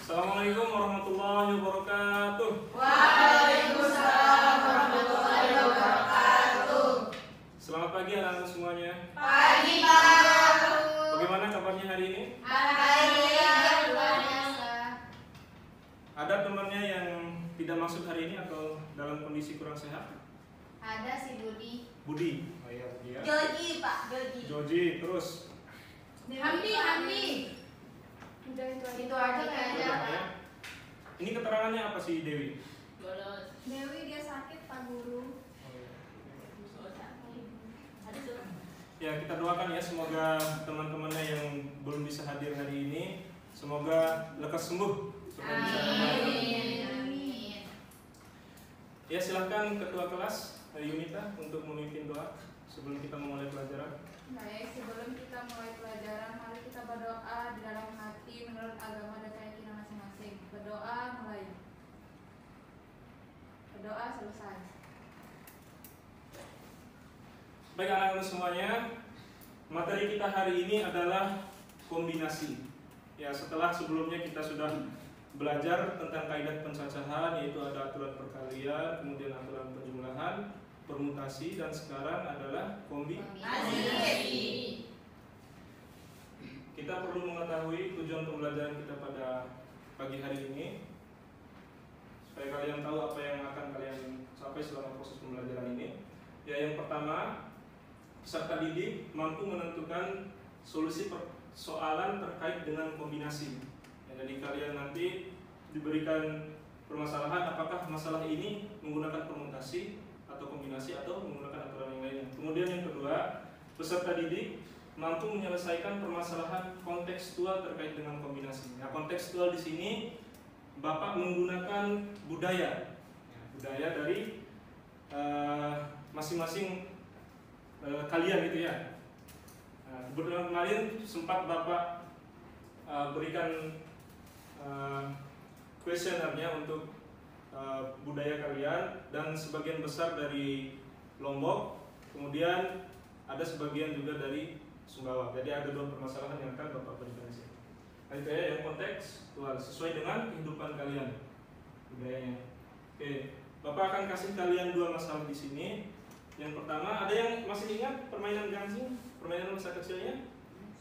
Assalamualaikum warahmatullahi wabarakatuh. Waalaikumsalam warahmatullahi wabarakatuh. Selamat pagi anak-anak semuanya. Pagi Pak. Bagaimana kabarnya hari ini? Alhamdulillah luar biasa. Ada temannya yang tidak masuk hari ini atau dalam kondisi kurang sehat? Ada si Budi. Budi. Oh iya, Budi ya. Joji Pak, Joji. Joji, terus Hamdi. Udah itu aja kayaknya. Udah, ya. Ini keterangannya apa sih Dewi? Bolos. Dewi dia sakit Pak Guru. Ya, kita doakan ya semoga teman-temannya yang belum bisa hadir hari ini semoga lekas sembuh supaya bisa kembali. Amin. Ya, silahkan ketua kelas Yunita untuk memimpin doa sebelum kita memulai pelajaran. Baik, sebelum kita mulai pelajaran, mari kita berdoa di dalam hati menurut agama dan keyakinan masing-masing. Berdoa mulai. Berdoa selesai. Baik anak-anak semuanya, materi kita hari ini adalah kombinasi. Ya, setelah sebelumnya kita sudah belajar tentang kaidah pencacahan, yaitu ada aturan perkalian, kemudian aturan penjumlahan, permutasi, dan sekarang adalah Kombinasi. Kita perlu mengetahui tujuan pembelajaran kita pada pagi hari ini supaya kalian tahu apa yang akan kalian capai selama proses pembelajaran ini. Ya, yang pertama, peserta didik mampu menentukan solusi persoalan terkait dengan kombinasi. Ya, jadi kalian nanti diberikan permasalahan apakah masalah ini menggunakan permutasi atau kombinasi atau menggunakan aturan yang lainnya. Kemudian yang kedua, peserta didik mampu menyelesaikan permasalahan kontekstual terkait dengan kombinasi. Nah, kontekstual di sini Bapak menggunakan budaya, ya, budaya dari masing-masing kalian gitu ya. Nah, kebetulan kemarin sempat Bapak berikan kuesionernya untuk budaya kalian, dan sebagian besar dari Lombok, kemudian ada sebagian juga dari Sumbawa. Jadi ada dua permasalahan yang akan Bapak berikan di sini. Nah, itu ya yang kontekstual sesuai dengan kehidupan kalian budayanya. Oke, Bapak akan kasih kalian dua masalah di sini. Yang pertama, ada yang masih ingat permainan gangsing, permainan masa kecilnya?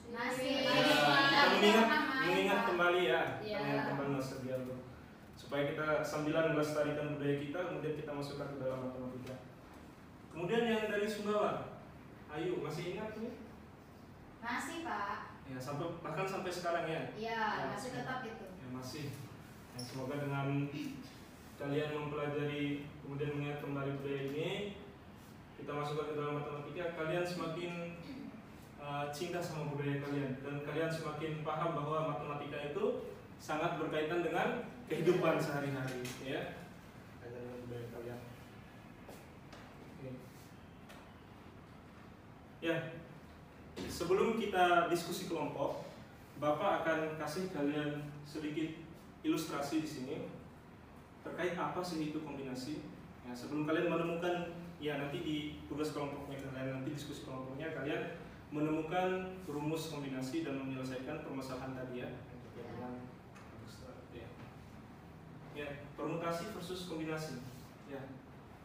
Masih. Kita mengingat kembali ya, Iya. mengingat kembali nostalgia itu. Supaya kita sambilan melestarikan budaya kita, kemudian kita masukkan ke dalam matematika. Kemudian yang dari Sumbawa, Ayu, masih ingat nih? Masih Pak. Ya, bahkan sampai sekarang ya? Iya, masih tetap itu. Ya, masih. Ya, semoga dengan kalian mempelajari kemudian mengingat kembali budaya ini, kita masukkan ke dalam matematika, kalian semakin cinta sama budaya kalian, dan kalian semakin paham bahwa matematika itu sangat berkaitan dengan kehidupan sehari-hari, ya, dengan budaya kalian. Oke. Ya, sebelum kita diskusi kelompok, Bapak akan kasih kalian sedikit ilustrasi di sini terkait apa sih itu kombinasi. Ya, sebelum kalian menemukan, ya nanti di tugas kelompoknya kalian, nanti diskusi kelompoknya kalian menemukan rumus kombinasi dan menyelesaikan permasalahan tadi ya. Ya, permutasi versus kombinasi. Ya.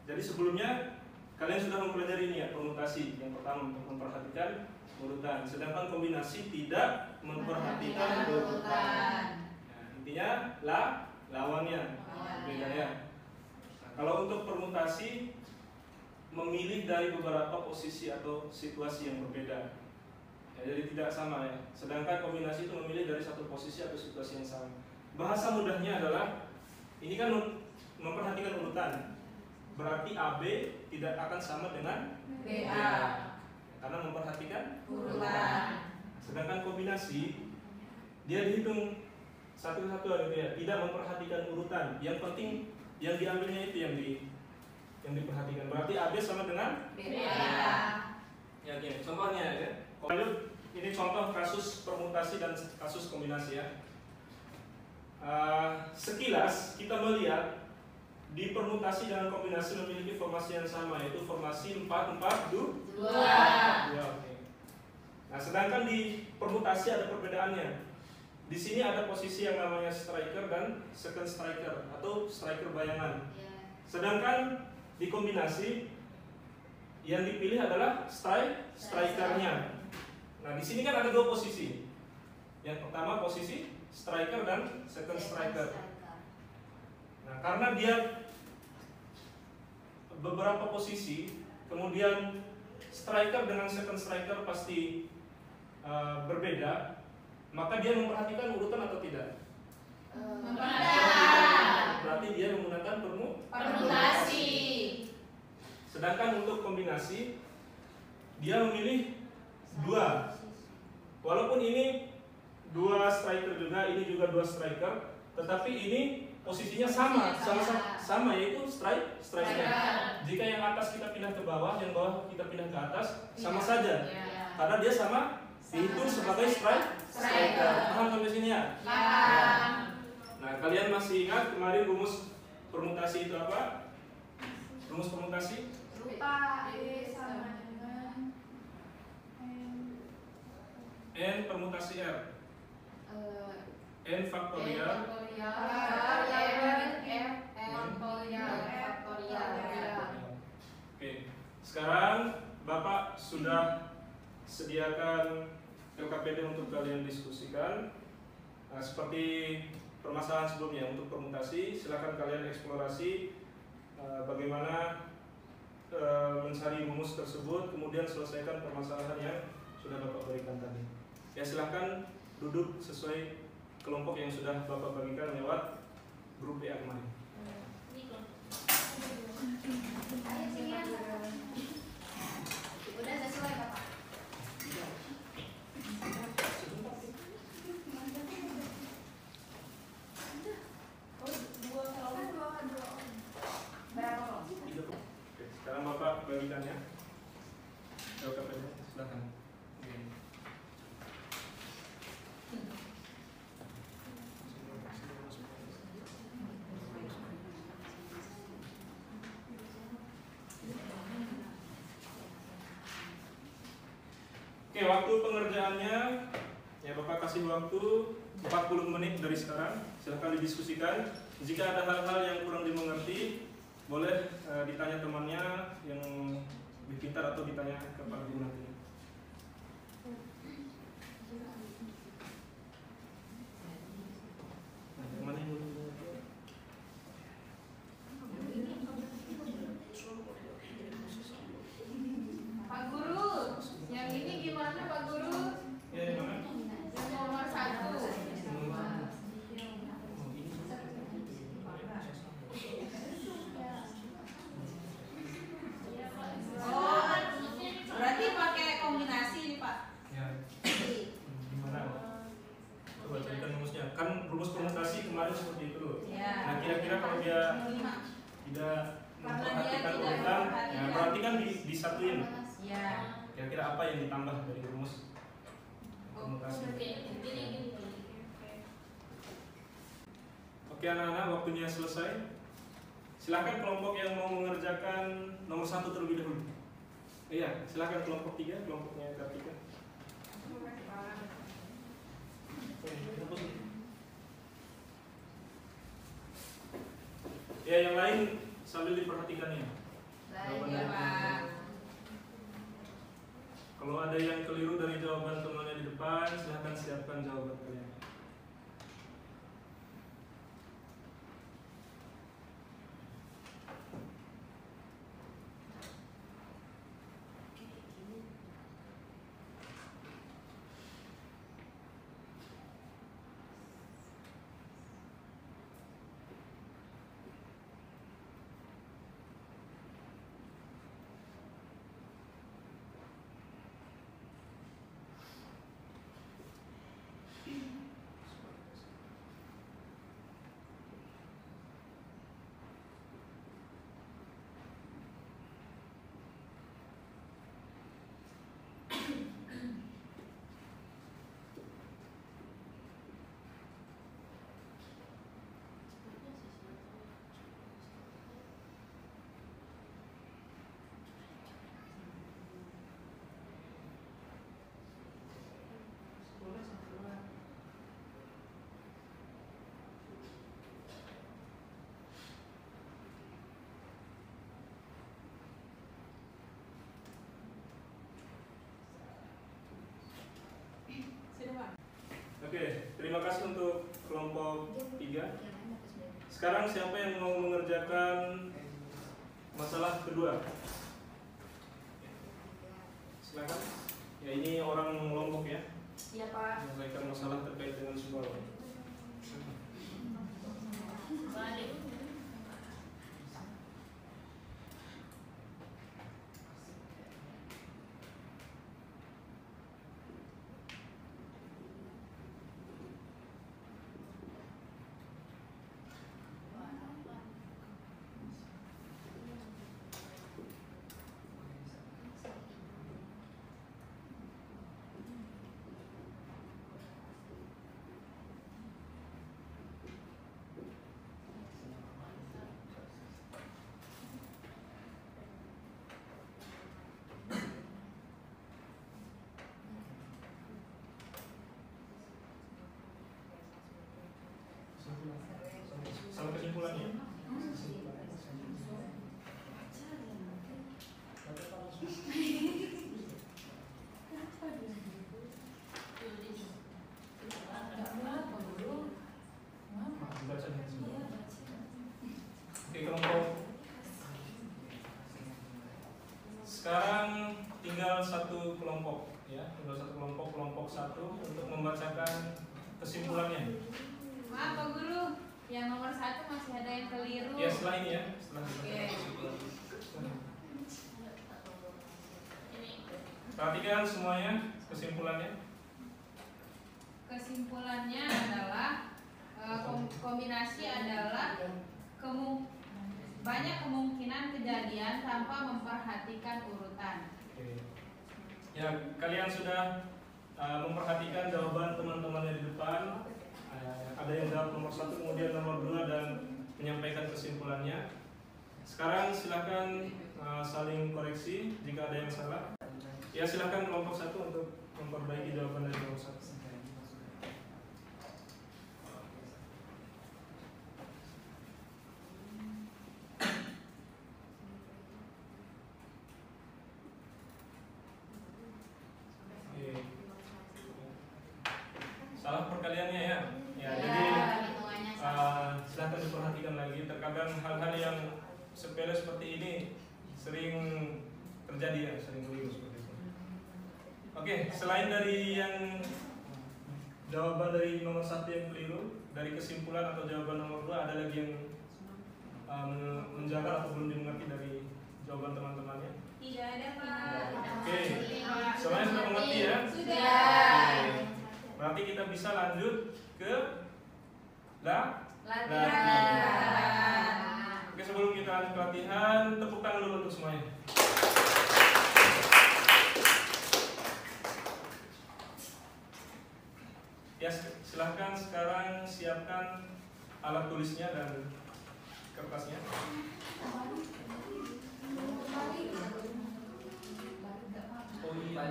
Jadi sebelumnya kalian sudah mempelajari ini ya, permutasi. Yang pertama untuk memperhatikan urutan, sedangkan kombinasi tidak memperhatikan urutan. Ya, intinya lawannya beda ya. Nah, kalau untuk permutasi memilih dari beberapa posisi atau situasi yang berbeda. Ya, jadi tidak sama ya. Sedangkan kombinasi itu memilih dari satu posisi atau situasi yang sama. Bahasa mudahnya adalah ini kan memperhatikan urutan. Berarti AB tidak akan sama dengan BA. Karena memperhatikan Urutan. Sedangkan kombinasi dia dihitung satu-satu gitu ya, tidak memperhatikan urutan. Yang penting yang diambilnya itu yang diperhatikan. Berarti AB sama dengan BA. ya gini. Contohnya ya. Lalu ini contoh kasus permutasi dan kasus kombinasi ya. Sekilas kita melihat di permutasi dan kombinasi memiliki formasi yang sama, yaitu formasi 4-4-2. Dua. 2, oke. Nah, sedangkan di permutasi ada perbedaannya. di sini ada posisi yang namanya striker dan second striker atau striker bayangan. Ya. Sedangkan di kombinasi yang dipilih adalah strikernya. Nah, di sini kan ada dua posisi. Yang pertama posisi striker dan second striker. Nah, karena dia beberapa posisi, kemudian striker dengan second striker pasti berbeda, maka dia memperhatikan urutan atau tidak? Memperhatikan. Berarti dia menggunakan Permutasi. Sedangkan untuk kombinasi, dia memilih dua. Walaupun ini dua striker juga, ini juga dua striker, tetapi ini posisinya sama yaitu striker. Jika yang atas kita pindah ke bawah, yang bawah kita pindah ke atas, sama saja. Ya. Karena dia sama dihitung sebagai striker. Paham sampai sini ya? Paham. Nah, kalian masih ingat kemarin rumus permutasi itu apa? Rumus permutasi? Lupa. E sama dengan N permutasi R. N faktorial Oke, sekarang Bapak sudah sediakan LKPD untuk kalian diskusikan. Nah, seperti permasalahan sebelumnya untuk permutasi, silakan kalian eksplorasi bagaimana mencari rumus tersebut, kemudian selesaikan permasalahan yang sudah Bapak berikan tadi. Ya, silakan duduk sesuai kelompok yang sudah Bapak bagikan lewat grup WA kemarin. Ayo sini ya. Udah sesuai Bapak. Oke, sekarang Bapak bagikan ya. LKPD, silakan. Oke, waktu pengerjaannya ya Bapak kasih waktu 40 menit dari sekarang. Silahkan didiskusikan. Jika ada hal-hal yang kurang dimengerti, boleh ditanya temannya yang lebih pintar atau ditanya kepada guru nanti. Nah, yang mana yang belum mengerti? Pak Guru, yang ini gimana Pak Guru? Ya, yang mana? Yang nomor 1. Oh, berarti pakai kombinasi nih Pak. Ya. Gimana? Coba carikan rumusnya. Kan rumus permutasi kemarin seperti itu loh. Ya. Nah, kira-kira kalau dia tidak memperhatikan urutan, ya berarti kan disatuin. Ya. Kira-kira apa yang ditambah dari rumus permutasi? Oke anak-anak, waktunya selesai. Silakan kelompok yang mau mengerjakan nomor 1 terlebih dahulu. Iya, silakan kelompok 3, kelompoknya Kartika. Ya, yang lain sambil diperhatikan ya. Baik ya Pak. Kalau ada yang keliru dari jawaban temannya di depan, silahkan siapkan jawaban kalian. kelompok 3. Sekarang siapa yang mau mengerjakan masalah kedua? Silakan. Ya, ini orang Lombok ya. Iya Pak. Menyelesaikan masalah terkait dengan sumber. Balik. Sama kesimpulannya. Oke, kelompok. Sekarang tinggal satu kelompok ya, tinggal satu kelompok, kelompok 1 untuk membacakan kesimpulannya. Maaf Pak Guru, yang nomor 1 masih ada yang keliru. Ya, setelah ini ya, setelah Oke. perhatikan semuanya kesimpulannya. Kesimpulannya adalah kombinasi adalah banyak kemungkinan kejadian tanpa memperhatikan urutan. Oke. Ya, kalian sudah memperhatikan jawaban teman-temannya di depan. Ada yang jawab nomor 1, kemudian nomor 2 dan menyampaikan kesimpulannya. Sekarang silakan saling koreksi jika ada yang salah. Ya, silakan kelompok 1 untuk memperbaiki jawaban dari nomor 1. Salah perkaliannya ya. Ya, jadi silahkan diperhatikan lagi. Terkadang hal-hal yang sepele seperti ini sering terjadi ya, sering keliru seperti itu. Oke, selain dari yang jawaban dari nomor 1 yang keliru, dari kesimpulan atau jawaban nomor 2, ada lagi yang menjaga atau belum dimengerti dari jawaban teman-temannya? Tidak ada Pak. Oke, semuanya sudah mengerti ya? Sudah. Oke. Berarti kita bisa lanjut ke Latihan. Oke, sebelum kita lanjut ke latihan, tepuk tangan dulu untuk semuanya. Ya, silahkan sekarang siapkan alat tulisnya dan kertasnya. Oh iya,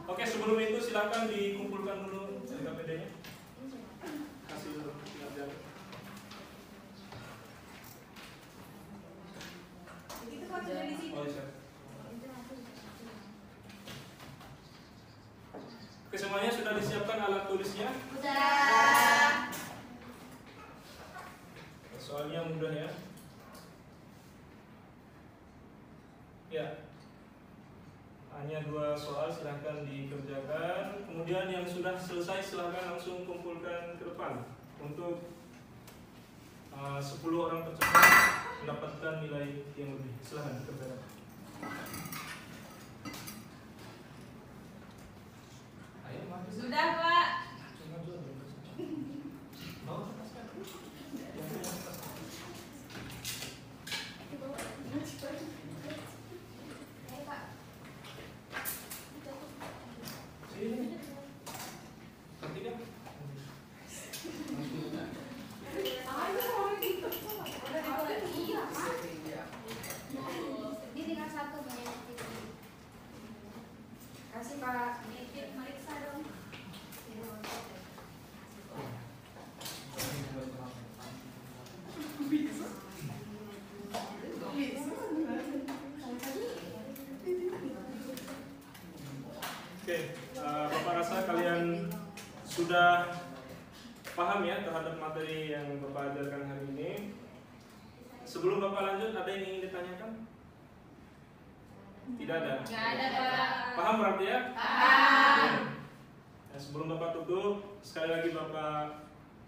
Oke, sebelum itu silakan dikumpulkan dulu KPD-nya. Kasih dulu pengajar. Itu Pak sudah di sini. Oh, iya. Oke, semuanya sudah disiapkan alat tulisnya? Sudah. Soalnya mudah ya. Ya. Hanya 2 soal, silahkan dikerjakan. Kemudian yang sudah selesai silahkan langsung kumpulkan ke depan untuk 10 orang tercepat mendapatkan nilai yang lebih. Silahkan dikerjakan. Sudah Pak. Kasih Pak. Meriksa dong. Oke, Bapak rasa kalian sudah paham ya terhadap materi yang Bapak ajarkan hari ini. Sebelum Bapak lanjut, ada yang ingin ditanyakan? Tidak ada. Nggak ada, Pak. Paham berarti ya? Paham. Nah, sebelum Bapak tutup, sekali lagi Bapak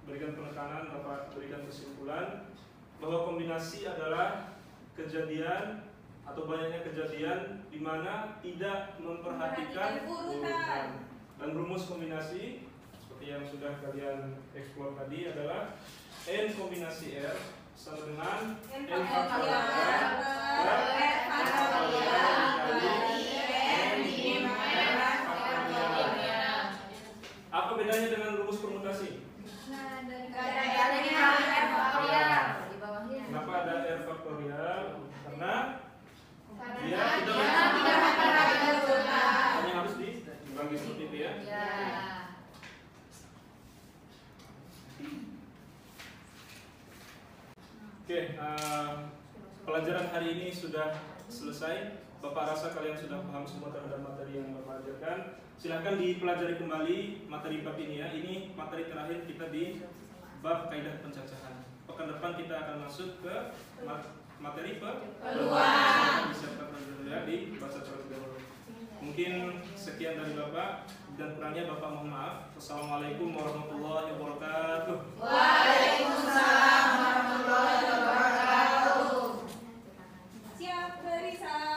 berikan penekanan, Bapak berikan kesimpulan bahwa kombinasi adalah kejadian atau banyaknya kejadian di mana tidak memperhatikan urutan. Dan rumus kombinasi seperti yang sudah kalian eksplor tadi adalah N kombinasi R sama dengan N faktorial R faktorial. Apa bedanya dengan rumus permutasi? Kenapa ada R faktorial? Karena dia tidak hanya harus dibagi seperti itu ya. Oke, pelajaran hari ini sudah selesai. Bapak rasa kalian sudah paham semua terhadap materi yang Bapak ajarkan. Silahkan dipelajari kembali materi bab ini ya. Ini materi terakhir kita di bab kaidah pencacahan. Pekan depan kita akan masuk ke materi peluang. Disiapkan dulu ya, dibaca terlebih dahulu. Mungkin sekian dari Bapak, dan kurangnya Bapak mohon maaf. Wassalamualaikum warahmatullahi wabarakatuh. Waalaikumsalam warahmatullahi wabarakatuh. Siap, Berisa.